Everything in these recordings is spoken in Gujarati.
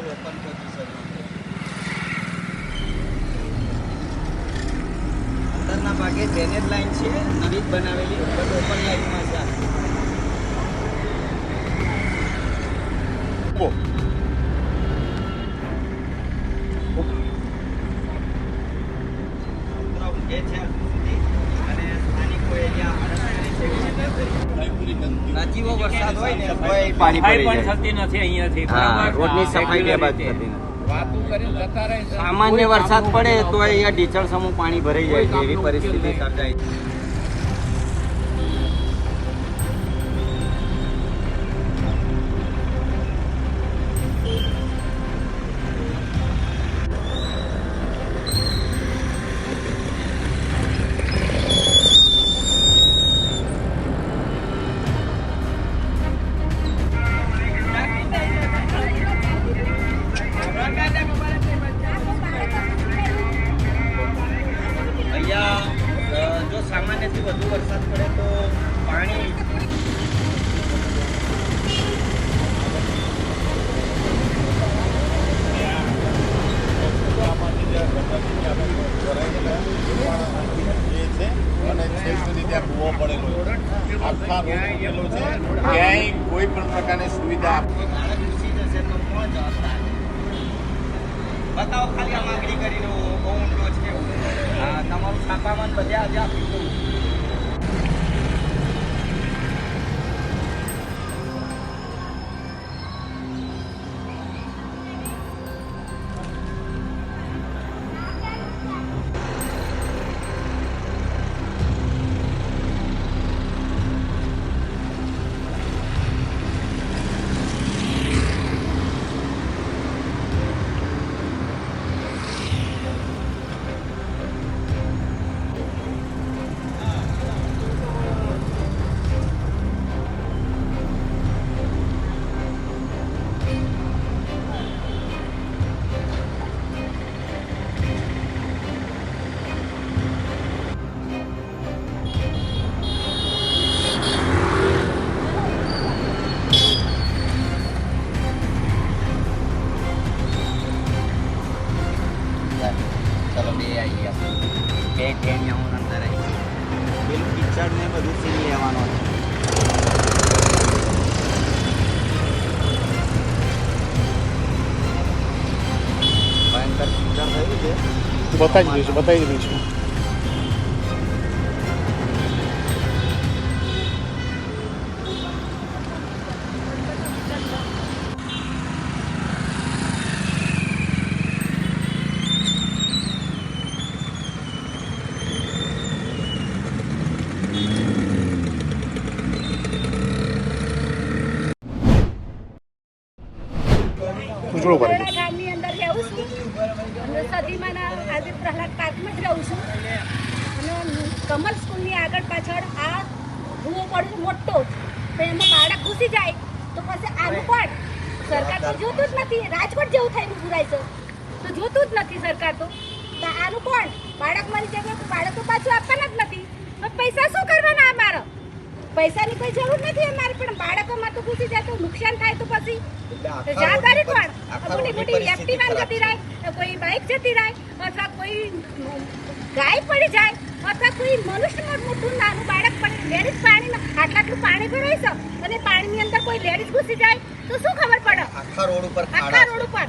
બિલકુલ ઓપન પોઝિશન અંદરના ભાગે ડ્રેનેજ લાઈન છે નવી બનાવેલી બધું ઓપન લાઈનમાં છે નજીવો વરસાદ હોય ને તોય પાણી પણ થતી નથી અહીંયાથી રોડની સફાઈ બે બાદ થતી નથી સામાન્ય વરસાદ પડે તો અહીંયા ઢીચણ સમૂહ પાણી ભરાઈ જાય છે એવી પરિસ્થિતિ સર્જાય છે જો સામાન્યથી વધુ વરસાદ પડે તો પાણી ક્યાંય કોઈ પણ પ્રકારની સુવિધા ઘૂસી જશે તો કોણ જવાબદાર બતાવો ખાલી આ માંગણી કરીને બહુ ઊંડો છે હા તમારું છાપામાં બધે આજે આપી દઉં ચલો બે આવી ગયા બે ટ્રેન હું અંદર આવી પેલું પિક્ચર ને બધું સીન લેવાનો ભયંકર પિક્ચર થયું છે બતાવી દઈશું ગામની અંદર રહું છું અને સદીમાના આજે પ્રહલાદ પાર્કમાં જ રહું છું અને કમલ સ્કૂલની આગળ પાછળ આ ભૂવો પડ્યો મોટો તો એમાં બાળક ઘૂસી જાય તો પછી આનું પણ સરકાર તો જોતું જ નથી રાજકોટ જેવું થઈને પુરાય છે તો જોતું જ નથી સરકાર તો આનું પણ બાળક મરી જાય તો બાળક તો પાછું આપવાના જ નથી તો પૈસા શું કરવાના અમારા પૈસાની કોઈ જરૂર નથી અમારે પણ બાળકોમાં તો ઘૂસી જાય તો નુકસાન થાય તો પછી જવાબદારી કોણ મોટી મોટી એક્ટિવા જતી રહે કોઈ બાઇક જતી રહે અથવા કોઈ ગાય પડી જાય અથવા કોઈ મનુષ્ય મોટું નાનું બાળક પડે લેડીઝ પાણીમાં આટલું પાણી ભરાય છે અને પાણીની અંદર કોઈ લેડીઝ ઘૂસી જાય તો શું ખબર પડે આખા રોડ ઉપર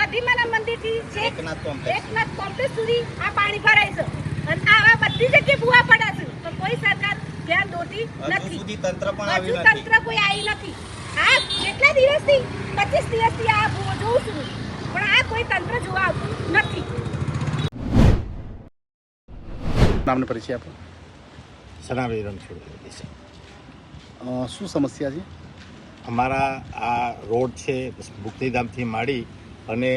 સદીમાના મંદિરથી એકનાથ કોમ્પ્લેક્સ સુધી આ પાણી ભરાય છે અને આવા બધી જગ્યાએ ભૂવા પડે છે તો કોઈ સરકાર ધ્યાન દોતી નથી તંત્ર કોઈ આવી નથી આ કેટલા દિવસથી 25 દિવસથી આ જોઉં છું પણ આ કોઈ તંત્ર જોવા આવતું નથી નામનો પરિચય આપો સનાભાઈ રણછોડ શું સમસ્યા છે અમારા આ રોડ છે મુક્તિધામથી માંડી અને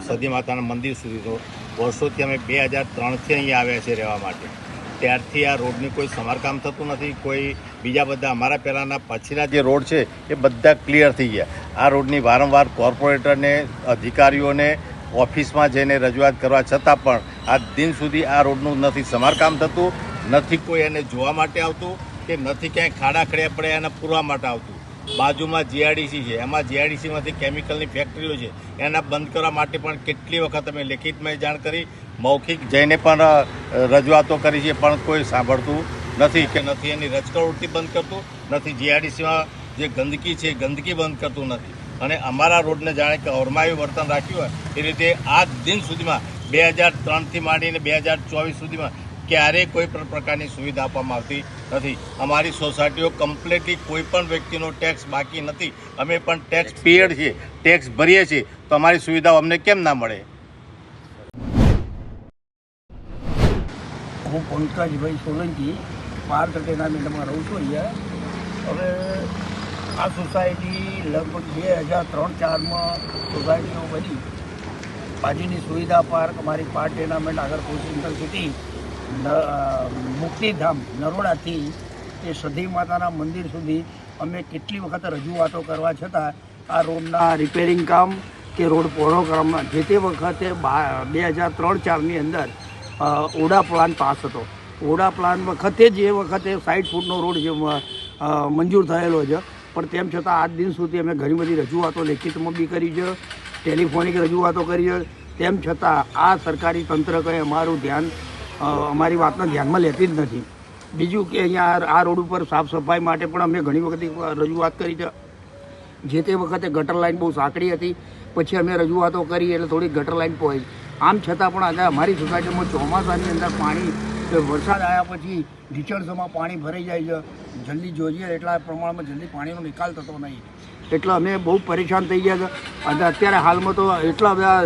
સદી માતાના મંદિર સુધીનો વર્ષોથી અમે 2003થી અહીંયા આવ્યા છે રહેવા માટે ત્યારથી આ રોડની કોઈ સમારકામ થતું નથી કોઈ બીજા બધા અમારા પહેલાંના પછીના જે રોડ છે એ બધા ક્લિયર થઈ ગયા આ રોડની વારંવાર કોર્પોરેટરને અધિકારીઓને ઓફિસમાં જઈને રજૂઆત કરવા છતાં પણ આ દિન સુધી આ રોડનું નથી સમારકામ થતું નથી કોઈ એને જોવા માટે આવતું કે નથી ક્યાંય ખાડા ખડ્યા પડ્યા એને પૂરવા માટે આવતું બાજુમાં જીઆરડીસી છે, એમાં જીઆરડીસીમાંથી કેમિકલની ફેક્ટરીઓ છે, એના બંધ કરવા માટે પણ કેટલી વખત અમે લેખિતમાં જાણ કરી, મૌખિક જઈને પણ રજૂઆતો કરી છે, પણ કોઈ સાંભળતું નથી કે નથી એની રજકડોળથી બંધ કરતું નથી, જીઆરડીસીમાં જે ગંદકી છે ગંદકી બંધ કરતું નથી. અને અમારા રોડને જાણે કે ઓરમાયું વર્તન રાખ્યું હોય એ રીતે આજ દિન સુધીમાં 2003થી માંડીને 2024 સુધીમાં ક્યારેય કોઈ પણ પ્રકારની સુવિધા આપવામાં આવતી નથી. અમારી સોસાયટીઓ કમ્પ્લીટલી કોઈ પણ વ્યક્તિનો ટેક્સ બાકી નથી. અમે પણ ટેક્સ પેડ છીએ, ટેક્સ ભરીએ છીએ, તો અમારી સુવિધાઓ અમને કેમ ના મળે? હું પંકજભાઈ સોલંકી પાર્ક ટેનામેન્ટમાં રહું છું અહીંયા. હવે આ સોસાયટી લગભગ 2003-04માં સોસાયટીઓ બની. બાજુની સુવિધા પાર્ક અમારી પાર્ક ટેનામેન્ટ આગળ પહોંચી ઇન્ટરસિટી મુક્તિધામ નરોડાથી એ સધી માતાના મંદિર સુધી અમે કેટલી વખત રજૂઆતો કરવા છતાં આ રોડના રિપેરિંગ કામ કે રોડ પહોળો કરવામાં જે તે વખતે 2003-04ની અંદર ઓડા પ્લાન પાસ હતો. ઓડા પ્લાન વખતે જ એ વખતે 60 ફૂટનો રોડ જે મંજૂર થયેલો છે, પણ તેમ છતાં આજ દિન સુધી અમે ઘણી બધી રજૂઆતો લેખિતમાં બી કરી છે, ટેલિફોનિક રજૂઆતો કરી છે, તેમ છતાં આ સરકારી તંત્ર કંઈ અમારું ધ્યાન અમારી વાતને ધ્યાનમાં લેતી જ નથી. બીજું કે અહીંયા આ રોડ ઉપર સાફ સફાઈ માટે પણ અમે ઘણી વખત રજૂઆત કરી છે. જે તે વખતે ગટર લાઇન બહુ સાંકડી હતી, પછી અમે રજૂઆતો કરી એટલે થોડી ગટર લાઇન પહોંચી. આમ છતાં પણ આજે અમારી સોસાયટીમાં ચોમાસાની અંદર પાણી વરસાદ આવ્યા પછી ઢીચણસમાં પાણી ભરાઈ જાય છે. જલ્દી જોઈએ એટલા પ્રમાણમાં જલ્દી પાણીનો નિકાલ થતો નહીં, એટલે અમે બહુ પરેશાન થઈ ગયા છે. અને અત્યારે હાલમાં તો એટલા બધા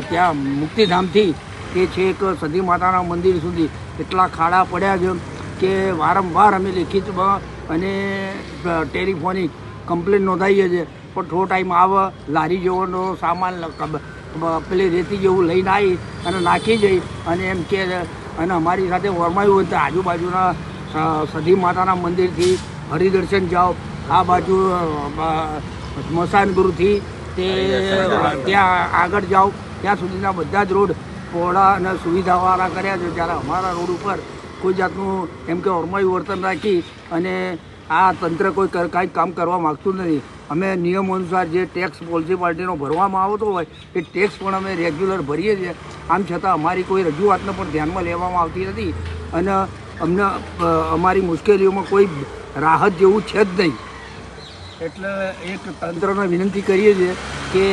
ત્યાં મુક્તિધામથી કે છેક સધી માતાના મંદિર સુધી એટલા ખાડા પડ્યા છે કે વારંવાર અમે લેખિતમાં અને ટેલિફોનિક કમ્પ્લેન નોંધાવીએ છીએ, પણ થોડો ટાઈમ આવે લારી જેવો સામાન પેલી રેતી જેવું લઈને આવી અને નાખી જઈ અને એમ કે અને અમારી સાથે વરમાયું હોય તો આજુબાજુના સધી માતાના મંદિરથી હરિદર્શન જાઓ, આ બાજુ સ્મશાન ગૃહથી તે ત્યાં આગળ જાઓ, ત્યાં સુધીના બધા જ રોડ પહોળા અને સુવિધાવાળા કર્યા છે. જ્યારે અમારા રોડ ઉપર કોઈ જાતનું એમ કે ઓરમાયું વર્તન રાખી અને આ તંત્ર કોઈ કાંઈ કામ કરવા માગતું નથી. અમે નિયમો અનુસાર જે ટેક્સ મ્યુનિસિપાલિટીનો ભરવામાં આવતો હોય એ ટેક્સ પણ અમે રેગ્યુલર ભરીએ છીએ. આમ છતાં અમારી કોઈ રજૂઆતને પણ ધ્યાનમાં લેવામાં આવતી નથી અને અમને અમારી મુશ્કેલીઓમાં કોઈ રાહત જેવું છે જ નહીં. એટલે એક તંત્રને વિનંતી કરીએ છીએ કે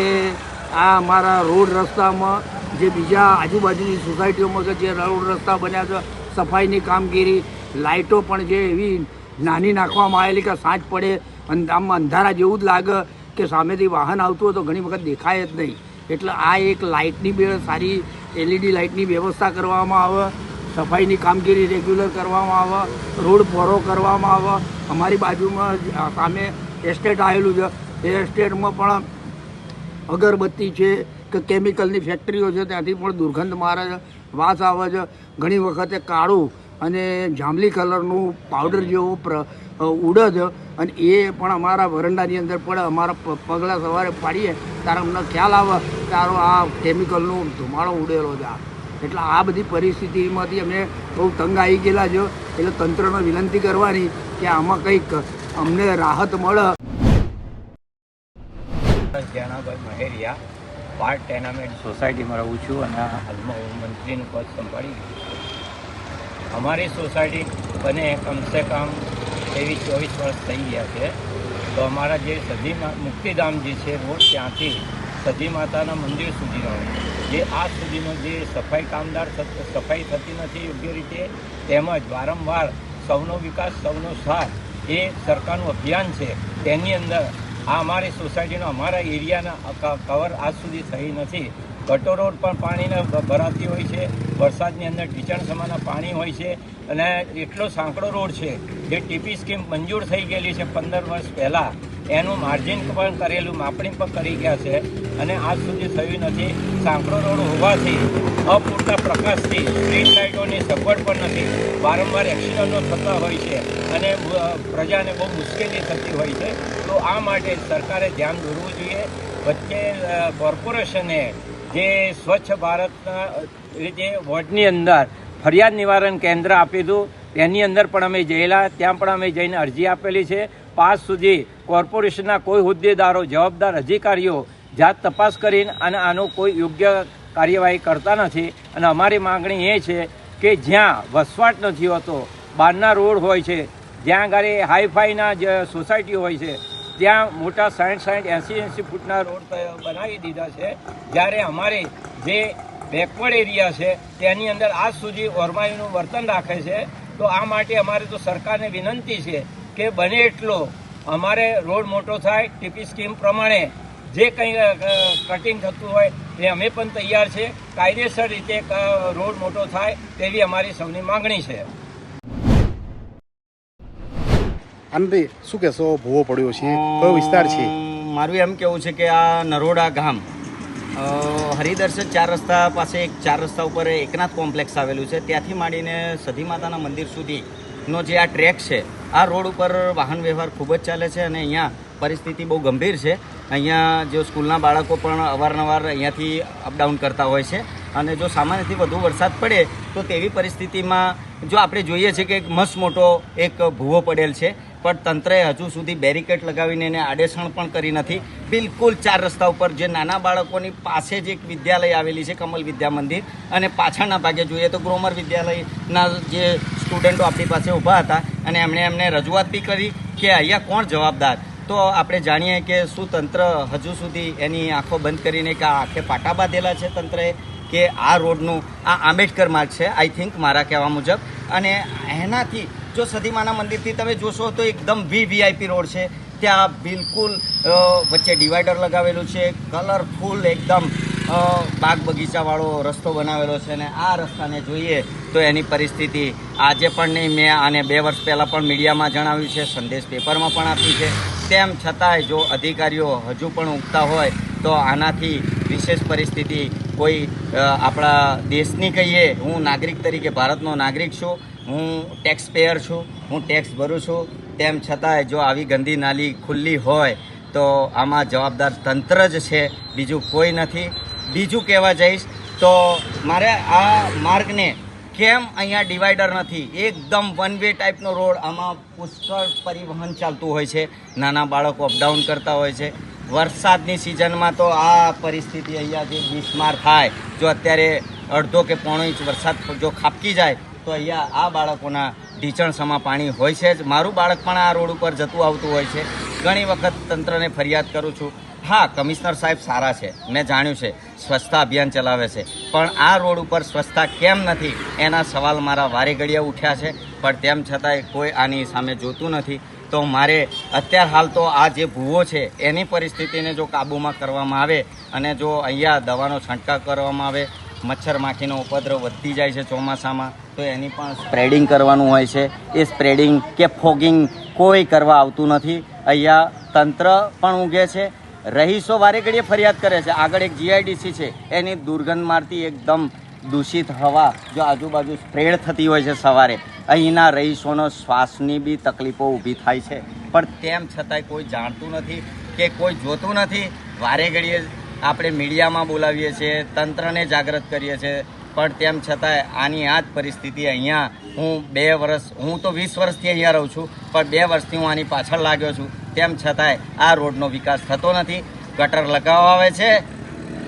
આ અમારા રોડ રસ્તામાં જે બીજા આજુબાજુની સોસાયટીઓમાં કે જે રોડ રસ્તા બન્યા છે, સફાઈની કામગીરી, લાઇટો પણ જે એવી નાની નાખવામાં આવેલી કે સાંજ પડે અને આમ અંધારા જેવું જ લાગે કે સામેથી વાહન આવતું હોય તો ઘણી વખત દેખાય જ નહીં. એટલે આ એક લાઇટની સારી LED લાઇટની વ્યવસ્થા કરવામાં આવે, સફાઈની કામગીરી રેગ્યુલર કરવામાં આવે, રોડ પહોળો કરવામાં આવે. અમારી બાજુમાં સામે એસ્ટેટ આવેલું છે, એ એસ્ટેટમાં પણ અગરબત્તી છે કે કેમિકલની ફેક્ટરીઓ છે, ત્યાંથી પણ દુર્ગંધ મારે છે, વાસ આવે છે. ઘણી વખતે કાળું અને જાંબલી કલરનું પાવડર જેવું ઉડે છે અને એ પણ અમારા વરંડાની અંદર પડે. અમારા પગલાં સવારે પાડીએ ત્યારે અમને ખ્યાલ આવે તારો આ કેમિકલનો ધુમાડો ઉડેલો છે. એટલે આ બધી પરિસ્થિતિમાંથી અમે બહુ તંગ આવી ગયેલા છે. એટલે તંત્રને વિનંતી કરવાની કે આમાં કંઈક અમને રાહત મળે. જણાભાઈ મહેરિયા પાર્ક ટેનામેન્ટ સોસાયટીમાં રહું છું અને હાલમાં હું મંત્રીનું પદ સંભાળી ગયું. અમારી સોસાયટી બને કમસે કમ 23-24 વર્ષ થઈ ગયા છે. તો અમારા જે સધી મુક્તિધામ જે છે રોડ ત્યાંથી સધી માતાના મંદિર સુધીનો જે આજ સુધીનો જે સફાઈ કામદાર સફાઈ થતી નથી યોગ્ય રીતે, તેમજ વારંવાર સૌનો વિકાસ સૌનો સાથ એ સરકારનું અભિયાન છે, તેની અંદર આ અમારી સોસાયટીનો અમારા એરિયાના કવર આજ સુધી થઈ નથી. ગટર રોડ પણ પાણીને ભરાતી હોય છે, વરસાદની અંદર ઢીચણ સમાના પાણી હોય છે અને એટલો સાંકડો રોડ છે જે TP સ્કીમ મંજૂર થઈ ગયેલી છે 15 વર્ષ પહેલાં, એનું માર્જિન પણ કરેલું, માપણી પણ કરી ગયા છે અને આજ સુધી થયું નથી. સાંકડો રોડ હોવાથી અપૂરતા પ્રકાશથી સ્ટ્રીટ લાઇટોની સગવડ પણ નથી, વારંવાર એક્સિડન્ટો થતા હોય છે અને પ્રજાને બહુ મુશ્કેલી થતી હોય છે. તો આ માટે સરકારે ધ્યાન દોરવું જોઈએ. વચ્ચે કોર્પોરેશને જે સ્વચ્છ ભારતના રીતે વોર્ડની અંદર ફરિયાદ નિવારણ કેન્દ્ર આપ્યું હતું, તેની અંદર પણ અમે જયેલા, ત્યાં પણ અમે જઈને અરજી આપેલી છે. પાસ સુધી કોર્પોરેશનના કોઈ હોદ્દેદારો, જવાબદાર અધિકારીઓ જાત તપાસ કરીને અને આનો કોઈ યોગ્ય કાર્યવાહી કરતા નથી. અને અમારી માગણી એ છે કે જ્યાં વસવાટ નથી હોતો, બહારના રોડ હોય છે, જ્યાં આગળ હાઈફાઈના જે સોસાયટીઓ હોય છે, ત્યાં મોટા 60-80 ફૂટના રોડ બનાવી દીધા છે. જ્યારે અમારે જે બેકવર્ડ એરિયા છે તેની અંદર આજ સુધી ઓરમાઈનું વર્તન રાખે છે. તો આ માટે અમારે તો સરકારને વિનંતી છે કે બને એટલો અમારે રોડ મોટો થાય, ટીપી સ્કીમ પ્રમાણે જે કંઈ કટિંગ થતું હોય એ અમે પણ તૈયાર છે. કાયદેસર રીતે રોડ મોટો થાય તેવી અમારી સૌની માગણી છે. આનંદભાઈ શું કહેશો? ભૂવો પડ્યો છે, કયો વિસ્તાર છે? મારું એમ કેવું છે કે આ નરોડા ગામ હરિદર્શન 4 રસ્તા પાસે 4 રસ્તા ઉપર એકનાથ કોમ્પ્લેક્સ આવેલું છે. ત્યાંથી માંડીને સધી માતાના મંદિર સુધીનો જે આ ટ્રેક છે, આ રોડ ઉપર વાહન વ્યવહાર ખૂબ જ ચાલે છે અને અહીંયા પરિસ્થિતિ બહુ ગંભીર છે. અહીંયા જો સ્કૂલના બાળકો પણ અવારનવાર અહીંયાથી અપડાઉન કરતા હોય છે અને જો સામાન્યથી વધુ વરસાદ પડે તો તેવી પરિસ્થિતિમાં જો આપણે જોઈએ છે કે એક મસ્ત મોટો એક ભૂવો પડેલ છે, પણ તંત્રએ હજુ સુધી બેરિકેડ લગાવીને એને આડેસણ પણ કરી નથી. બિલકુલ 4 રસ્તા ઉપર જે નાના બાળકોની પાસે જ એક વિદ્યાલય આવેલી છે, કમલ વિદ્યા મંદિર, અને પાછળના ભાગે જોઈએ તો ગ્રોમર વિદ્યાલયના જે સ્ટુડન્ટો આપણી પાસે ઊભા હતા અને એમને રજૂઆત બી કરી કે અહીંયા કોણ જવાબદાર. તો આપણે જાણીએ કે શું તંત્ર હજુ સુધી એની આંખો બંધ કરીને કે આ આંખે પાટા બાંધેલા છે તંત્રએ, કે આ રોડનું આ આંબેડકર માર્ગ છે આઈ થિંક મારા કહેવા મુજબ. અને એનાથી જો સધીમાના મંદિરથી તમે જોશો તો એકદમ વીઆઈપી રોડ છે. ત્યાં બિલકુલ વચ્ચે ડિવાઈડર લગાવેલું છે, કલરફુલ એકદમ બાગ બગીચાવાળો રસ્તો બનાવેલો છે. અને આ રસ્તાને જોઈએ તો એની પરિસ્થિતિ આજે પણ નહીં, મેં આને 2 વર્ષ પહેલાં પણ મીડિયામાં જણાવ્યું છે, સંદેશ પેપરમાં પણ આપ્યું છે. તેમ છતાંય જો અધિકારીઓ હજુ પણ ઊંઘતા હોય તો આનાથી વિશેષ પરિસ્થિતિ કોઈ આપણા દેશની કહીએ. હું નાગરિક તરીકે ભારતનો નાગરિક છું, હું ટેક્સ પેયર છું, હું ટેક્સ ભરું છું. તેમ છતાંય જો આવી ગંદી નાલી ખુલ્લી હોય તો આમાં જવાબદાર તંત્ર જ છે, બીજું કોઈ નથી. બીજું કહેવા જઈશ તો મારે આ માર્ગને કેમ અહીંયા ડિવાઈડર નથી, એકદમ વન વે ટાઈપનો રોડ, આમાં પુષ્કળ પરિવહન ચાલતું હોય છે, નાના બાળકો અપડાઉન કરતા હોય છે. વરસાદની સિઝનમાં તો આ પરિસ્થિતિ અહીંયા જે બિસ્માર થાય, જો અત્યારે અડધો કે પોણો ઇંચ વરસાદ જો ખાબકી જાય તો અહીંયા આ બાળકોના ઢીચણસમાં પાણી હોય છે જ. મારું બાળક પણ આ રોડ ઉપર જતું આવતું હોય છે. ઘણી વખત તંત્રને ફરિયાદ કરું છું. હા, કમિશનર સાહેબ સારા છે, મેં જાણ્યું છે, સ્વચ્છતા અભિયાન ચલાવે છે, પણ આ રોડ ઉપર સ્વચ્છતા કેમ નથી એના સવાલ મારા વારે ઘડીએ ઉઠ્યા છે. પણ તેમ છતાંય કોઈ આની સામે જોતું નથી. તો મારે અત્યાર હાલ તો આ જે ભૂવો છે એની પરિસ્થિતિને જો કાબૂમાં કરવામાં આવે અને જો અહીંયા દવાનો છંટકાવ કરવામાં આવે, મચ્છર માખીનો ઉપદ્રવ વધતી જાય છે ચોમાસામાં, તો એની પણ સ્પ્રેડિંગ કરવાનું હોય છે. એ સ્પ્રેડિંગ કે ફોગિંગ કોઈ કરવા આવતું નથી. અહીંયા તંત્ર પણ ઊંઘે છે, રહીશો વારે ઘડીએ ફરિયાદ કરે છે. આગળ એક જીઆઈડીસી છે, એની દુર્ગંધ મારતી એકદમ દૂષિત હવા જો આજુબાજુ સ્પ્રેડ થતી હોય છે સવારે, અહીંના રહીશોનો શ્વાસની બી તકલીફો ઊભી થાય છે. પણ તેમ છતાંય કોઈ જાણતું નથી કે કોઈ જોતું નથી. વારે ઘડીએ આપણે મીડિયામાં બોલાવીએ છીએ, તંત્રને જાગૃત કરીએ છીએ, પણ તેમ છતાંય આની આ જ પરિસ્થિતિ. અહીંયા હું 2 વર્ષ, હું તો 20 વર્ષથી અહીંયા રહું છું, પણ 2 વર્ષથી હું આની પાછળ લાગ્યો છું. તેમ છતાંય આ રોડનો વિકાસ થતો નથી. ગટર લગાવવા આવે છે,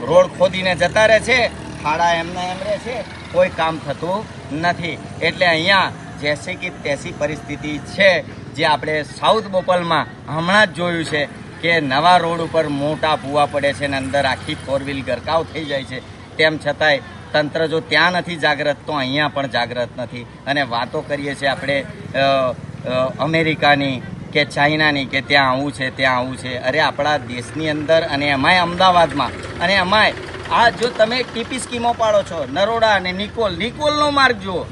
રોડ ખોદીને જતા રહે છે, ખાડા એમના એમ રહે છે, કોઈ કામ થતું નથી. એટલે અહીંયા જેસી કે તેસી પરિસ્થિતિ છે. જે આપણે સાઉથ બોપલમાં હમણાં જ જોયું છે કે નવા રોડ ઉપર મોટા ભૂવા પડે છે અને અંદર આખી 4 વ્હીલ ગરકાવ થઈ જાય છે. તેમ છતાંય તંત્ર જો ત્યાં નથી જાગૃત તો અહીંયા પણ જાગૃત નથી. અને વાતો કરીએ છીએ આપણે અમેરિકાની કે ચાઇનાની કે ત્યાં આવું છે ત્યાં આવું છે. અરે આપણા દેશની અંદર અને એમાંય અમદાવાદમાં, અને એમાંય આ જો તમે ટીપી સ્કીમો પાડો છો, નરોડા અને નિકોલનો માર્ગ જુઓ,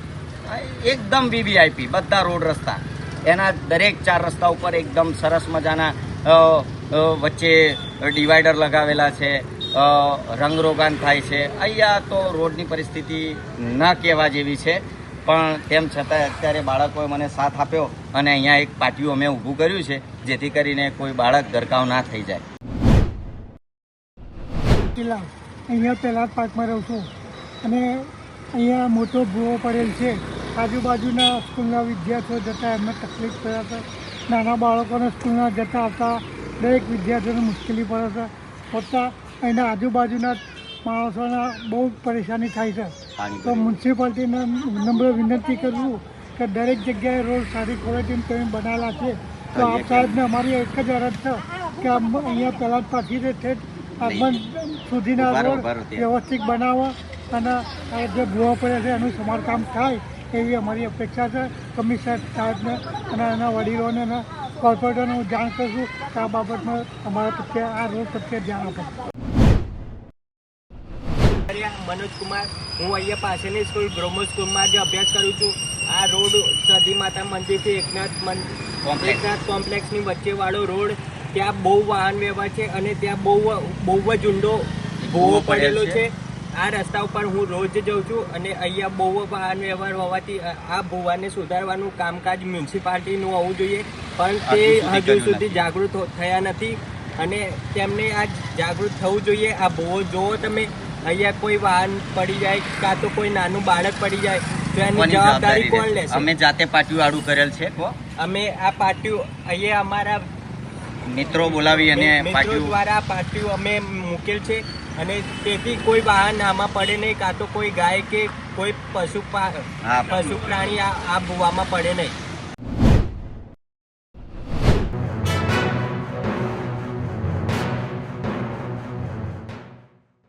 એકદમ વીવીઆઈપી બધા રોડ રસ્તા, એના દરેક 4 રસ્તા ઉપર એકદમ સરસ મજાના વચ્ચે ડિવાઈડર લગાવેલા છે, રંગરોગાન થાય છે. અહીંયા તો રોડની પરિસ્થિતિ ન કહેવા જેવી છે. પણ તેમ છતાંય અત્યારે બાળકોએ મને સાથ આપ્યો અને અહીંયા એક પાટિયું અમે ઊભું કર્યું છે જેથી કરીને કોઈ બાળક ગરકાવ ના થઈ જાય. અહીંયા પહેલાં પાર્કમાં રહું છું અને અહીંયા મોટો ભૂવો પડેલ છે આજુબાજુના સ્કૂલના વિદ્યાર્થીઓ જતા એમને તકલીફ પડે છે. નાના બાળકોને સ્કૂલના જતા આવતા દરેક વિદ્યાર્થીઓને મુશ્કેલી પડે છે. હોતા અહીંના આજુબાજુના માણસોના બહુ પરેશાની થાય છે. તો મ્યુનિસિપાલિટીને નમ્ર વિનંતી કરું કે દરેક જગ્યાએ રોડ સારી ક્વોલિટીમાં તમે બનાવેલા છે. તો આપ સાહેબને અમારી એક જ અરજ છે કે અહીંયા પહેલાં જ પાછી આગમન સુધીના રોડ વ્યવસ્થિત બનાવો અને આ જે ભૂવા પડે છે એનું સમારકામ થાય એવી અમારી અપેક્ષા છે. કમિશનર સાહેબને અને એના વડીલોને અને કોર્પોરેટરને હું જાણ કરશું કે આ બાબતમાં અમારા પ્રત્યે આ રોડ પ્રત્યે ધ્યાન આપે. મનોજ કુમાર, હું અહીંયા પાસેની સ્કૂલ બ્રહ્મો સ્કૂલમાં જે અભ્યાસ કરું છું. આ રોડ સતી માતા મંદિરથી એકનાથ કોમ્પ્લેક્સની વચ્ચેવાળો રોડ, ત્યાં બહુ વાહન વ્યવહાર છે અને ત્યાં બહુ જ ઊંડો ભૂવો પડેલો છે. આ રસ્તા ઉપર હું રોજ જઉં છું અને અહીંયા બહુ વાહન વ્યવહાર હોવાથી આ ભૂવાને સુધારવાનું કામકાજ મ્યુનિસિપાલિટીનું હોવું જોઈએ, પણ તે હજુ સુધી જાગૃત થયા નથી અને તેમને આ જાગૃત થવું જોઈએ. આ ભૂવો જોવો તમે, અહીંયા કોઈ વાહન પડી જાય કાં તો કોઈ નાનું બાળક પડી જાય તો એની જવાબદારી કોણ લેશે? અમે જાતે પાટિયું આડું કરેલ છે. અમે આ પાટિયું અહીંયા અમારા મિત્રો બોલાવી અને મિત્રો દ્વારા પાટિયું અમે મૂકેલ છે અને તેથી કોઈ વાહન આમાં પડે નહીં, કાં તો કોઈ ગાય કે કોઈ પશુ પ્રાણી આ ભૂવામાં પડે નહીં.